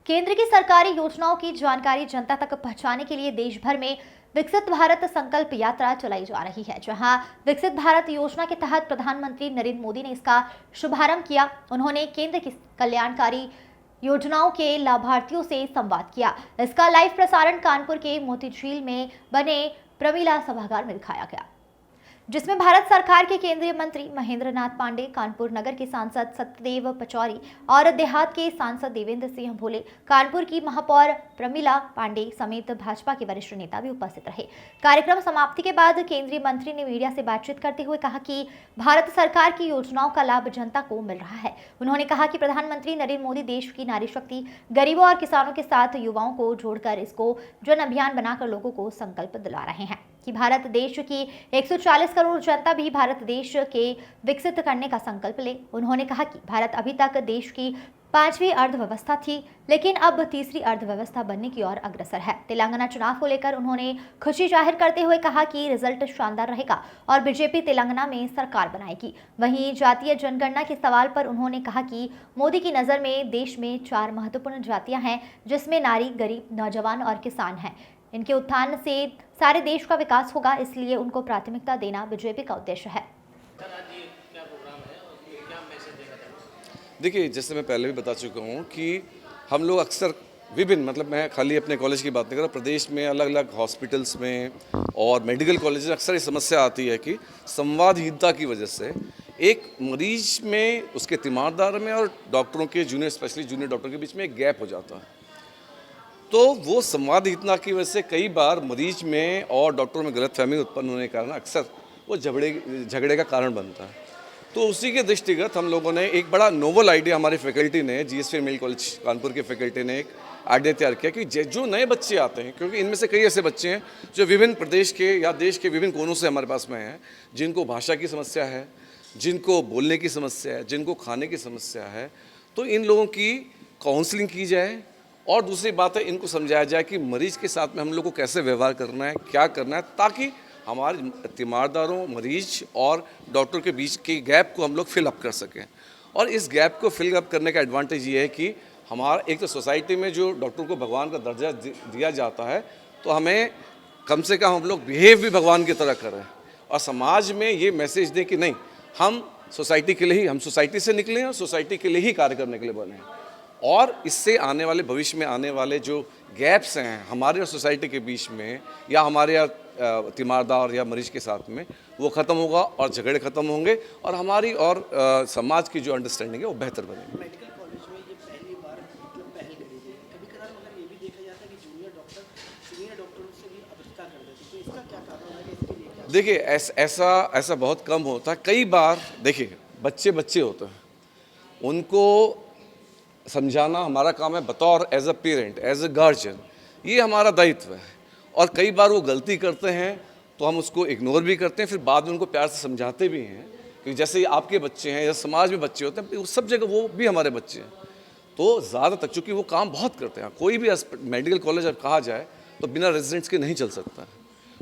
केंद्र की सरकारी योजनाओं की जानकारी जनता तक पहुंचाने के लिए देश भर में विकसित भारत संकल्प यात्रा चलाई जा रही है। जहां विकसित भारत योजना के तहत प्रधानमंत्री नरेंद्र मोदी ने इसका शुभारंभ किया। उन्होंने केंद्र की कल्याणकारी योजनाओं के लाभार्थियों से संवाद किया। इसका लाइव प्रसारण कानपुर के मोतीझील में बने प्रमिला सभागार में दिखाया गया, जिसमें भारत सरकार के केंद्रीय मंत्री महेंद्र नाथ पांडे, कानपुर नगर के सांसद सत्यदेव पचौरी और देहात के सांसद देवेंद्र सिंह भोले, कानपुर की महापौर प्रमिला पांडे समेत भाजपा के वरिष्ठ नेता भी उपस्थित रहे। कार्यक्रम समाप्ति के बाद केंद्रीय मंत्री ने मीडिया से बातचीत करते हुए कहा कि भारत सरकार की योजनाओं का लाभ जनता को मिल रहा है। उन्होंने कहा कि प्रधानमंत्री नरेंद्र मोदी देश की नारी शक्ति, गरीबों और किसानों के साथ युवाओं को जोड़कर इसको जन अभियान बनाकर लोगों को संकल्प दिला रहे हैं कि भारत देश की 140 करोड़ जनता भी भारत देश के विकसित करने का संकल्प ले। उन्होंने कहा कि भारत अभी तक देश की 5वीं अर्थव्यवस्था थी, लेकिन अब तीसरी अर्थव्यवस्था बनने की ओर अग्रसर है। तेलंगाना चुनाव को लेकर उन्होंने खुशी जाहिर करते हुए कहा कि रिजल्ट शानदार रहेगा और बीजेपी तेलंगाना में सरकार बनाएगी। वहीं जातीय जनगणना के सवाल पर उन्होंने कहा कि मोदी की नज़र में देश में 4 महत्वपूर्ण जातियां हैं, जिसमें नारी, गरीब, नौजवान और किसान हैं। इनके उत्थान से सारे देश का विकास होगा, इसलिए उनको प्राथमिकता देना बीजेपी का उद्देश्य है। देखिए, जैसे मैं पहले भी बता चुका हूँ कि हम लोग अक्सर विभिन्न, मतलब मैं खाली अपने कॉलेज की बात नहीं कर रहा, प्रदेश में अलग अलग हॉस्पिटल्स में और मेडिकल कॉलेज में अक्सर ये समस्या आती है कि संवादहीनता की वजह से एक मरीज में, उसके तीमारदार में और डॉक्टरों के, जूनियर स्पेशलिस्ट, जूनियर डॉक्टर के बीच में एक गैप हो जाता है। तो वो संवादहीनता की वजह से कई बार मरीज में और डॉक्टरों में गलतफहमी उत्पन्न होने के कारण अक्सर वो झगड़े का कारण बनता है। तो उसी के दृष्टिगत हम लोगों ने एक बड़ा नोवल आइडिया, हमारी फैकल्टी ने, जीएसवी मेडिकल कॉलेज कानपुर की फैकल्टी ने एक आइडिया तैयार किया कि जो नए बच्चे आते हैं, क्योंकि इनमें से कई ऐसे बच्चे हैं जो विभिन्न प्रदेश के या देश के विभिन्न कोनों से हमारे पास में हैं, जिनको भाषा की समस्या है, जिनको बोलने की समस्या है, जिनको खाने की समस्या है। तो इन लोगों की काउंसलिंग की जाए और दूसरी बात है, इनको समझाया जाए कि मरीज के साथ में हम लोग को कैसे व्यवहार करना है, क्या करना है, ताकि हमारे तीमारदारों, मरीज और डॉक्टर के बीच के गैप को हम लोग फिल अप कर सकें। और इस गैप को फिल अप करने का एडवांटेज ये है कि हमारा एक तो सोसाइटी में जो डॉक्टर को भगवान का दर्जा दिया जाता है, तो हमें कम से कम हम लोग बिहेव भी भगवान की तरह करें और समाज में ये मैसेज दें कि नहीं, हम सोसाइटी के लिए ही, हम सोसाइटी से निकले हैं और सोसाइटी के लिए ही कार्य करने के लिए बने हैं। और इससे आने वाले भविष्य में आने वाले जो गैप्स हैं हमारे और सोसाइटी के बीच में, या हमारे या तीमारदार या मरीज के साथ में, वो ख़त्म होगा और झगड़े ख़त्म होंगे और हमारी और समाज की जो अंडरस्टैंडिंग है वो बेहतर बनेगी। मेडिकल कॉलेज में ये पहली बार मतलब पहल करी गई। कभी-कभार मगर ये भी देखा जाता है कि जूनियर डॉक्टर सीनियर डॉक्टरों से भी अपरचता कर देते हैं, तो इसका क्या कारण है? इसके लिए क्या? देखिए, ऐसा बहुत कम होता है। कई बार देखिए, बच्चे होते हैं, उनको समझाना हमारा काम है बतौर as a parent, as a guardian, ये हमारा दायित्व है। और कई बार वो गलती करते हैं तो हम उसको इग्नोर भी करते हैं, फिर बाद में उनको प्यार से समझाते भी हैं कि जैसे आपके बच्चे हैं या समाज में बच्चे होते हैं, उस सब जगह वो भी हमारे बच्चे हैं। तो ज़्यादा तक चूँकि वो काम बहुत करते हैं, कोई भी मेडिकल कॉलेज अब कहा जाए तो बिना रेजिडेंट्स के नहीं चल सकता है।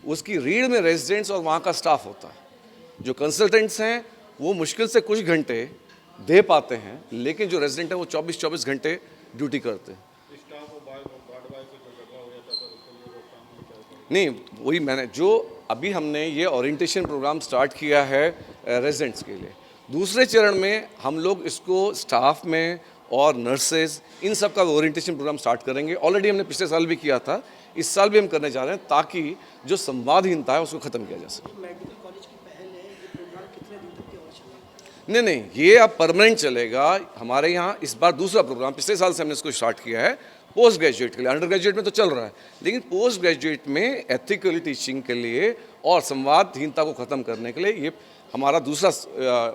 उसकी रीढ़ में रेजिडेंट्स और वहाँ का स्टाफ होता है। जो कंसल्टेंट्स हैं वो मुश्किल से कुछ घंटे दे पाते हैं, लेकिन जो रेजिडेंट है वो 24 घंटे ड्यूटी करते हैं। नहीं, वही मैंने जो अभी हमने ये ओरिएंटेशन प्रोग्राम स्टार्ट किया है रेजिडेंट्स के लिए। दूसरे चरण में हम लोग इसको स्टाफ में और नर्सेज, इन सब का ओरिएंटेशन प्रोग्राम स्टार्ट करेंगे। ऑलरेडी हमने पिछले साल भी किया था, इस साल भी हम करने जा रहे हैं, ताकि जो संवादहीनता है उसको ख़त्म किया जा सके। मेडिकल कॉलेज की पहल है, ये प्रोग्राम कितने दिन तक के और चलेगा? नहीं, ये अब परमानेंट चलेगा। हमारे यहाँ इस बार दूसरा प्रोग्राम, पिछले साल से हमने इसको स्टार्ट किया है पोस्ट ग्रेजुएट के लिए। अंडर ग्रेजुएट में तो चल रहा है, लेकिन पोस्ट ग्रेजुएट में एथिकल टीचिंग के लिए और संवादहीनता को ख़त्म करने के लिए ये हमारा दूसरा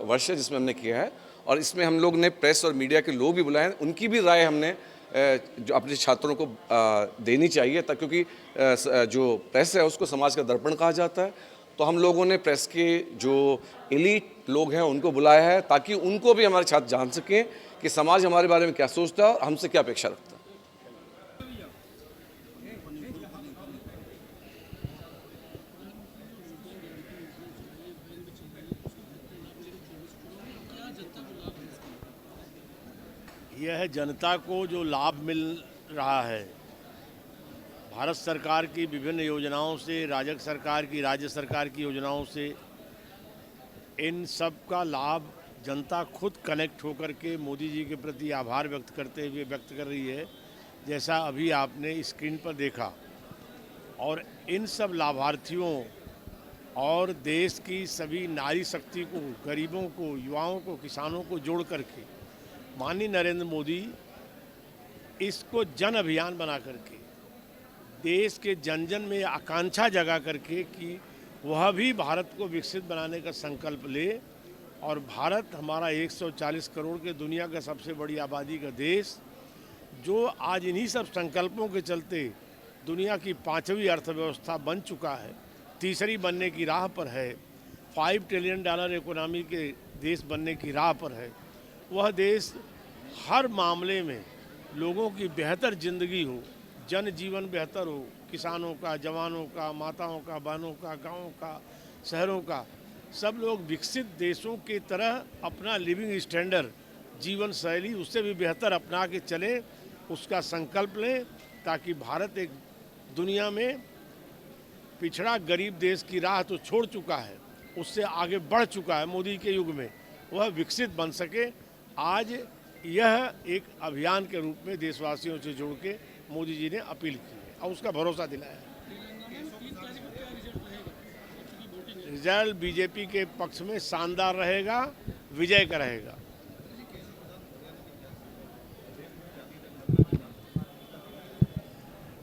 वर्ष है जिसमें हमने किया है। और इसमें हम लोग ने प्रेस और मीडिया के लोग भी बुलाए हैं, उनकी भी राय हमने जो अपने छात्रों को देनी चाहिए, क्योंकि जो प्रेस है उसको समाज का दर्पण कहा जाता है। तो हम लोगों ने प्रेस के जो एलीट लोग हैं उनको बुलाया है, ताकि उनको भी हमारे छात्र जान सकें कि समाज हमारे बारे में क्या सोचता है और हमसे क्या अपेक्षा रखता है। यह जनता को जो लाभ मिल रहा है। भारत सरकार की विभिन्न योजनाओं से, राजग सरकार की, राज्य सरकार की योजनाओं से इन सब का लाभ जनता खुद कनेक्ट होकर के मोदी जी के प्रति आभार व्यक्त करते हुए व्यक्त कर रही है, जैसा अभी आपने स्क्रीन पर देखा। और इन सब लाभार्थियों और देश की सभी नारी शक्ति को, गरीबों को, युवाओं को, किसानों को जोड़ करके माननीय नरेंद्र मोदी इसको जन अभियान बना करके देश के जन जन में आकांक्षा जगा करके कि वह भी भारत को विकसित बनाने का संकल्प ले। और भारत हमारा 140 करोड़ के दुनिया का सबसे बड़ी आबादी का देश, जो आज इन्हीं सब संकल्पों के चलते दुनिया की 5वीं अर्थव्यवस्था बन चुका है, तीसरी बनने की राह पर है, $5 ट्रिलियन इकोनॉमी के देश बनने की राह पर है। वह देश हर मामले में लोगों की बेहतर ज़िंदगी हो, जन जीवन बेहतर हो, किसानों का, जवानों का, माताओं का, बहनों का, गाँव का, शहरों का, सब लोग विकसित देशों की तरह अपना लिविंग स्टैंडर्ड, जीवन शैली उससे भी बेहतर अपना के चले, उसका संकल्प लें, ताकि भारत एक दुनिया में पिछड़ा गरीब देश की राह तो छोड़ चुका है, उससे आगे बढ़ चुका है मोदी के युग में, वह विकसित बन सके। आज यह एक अभियान के रूप में देशवासियों से जोड़ के मोदी जी ने अपील की है और उसका भरोसा दिलाया है। रिजल्ट बीजेपी के पक्ष में शानदार रहेगा, विजय का रहेगा।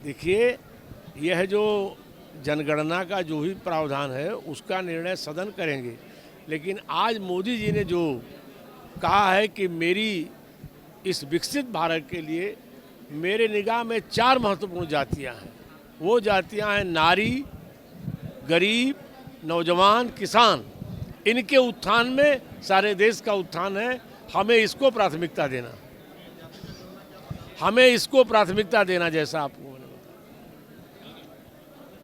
देखिए, यह जो जनगणना का जो भी प्रावधान है उसका निर्णय सदन करेंगे, लेकिन आज मोदी जी ने जो कहा है कि मेरी इस विकसित भारत के लिए मेरे निगाह में 4 महत्वपूर्ण जातियां हैं। वो जातियां हैं नारी, गरीब, नौजवान, किसान। इनके उत्थान में सारे देश का उत्थान है। हमें इसको प्राथमिकता देना, हमें इसको प्राथमिकता देना जैसा आप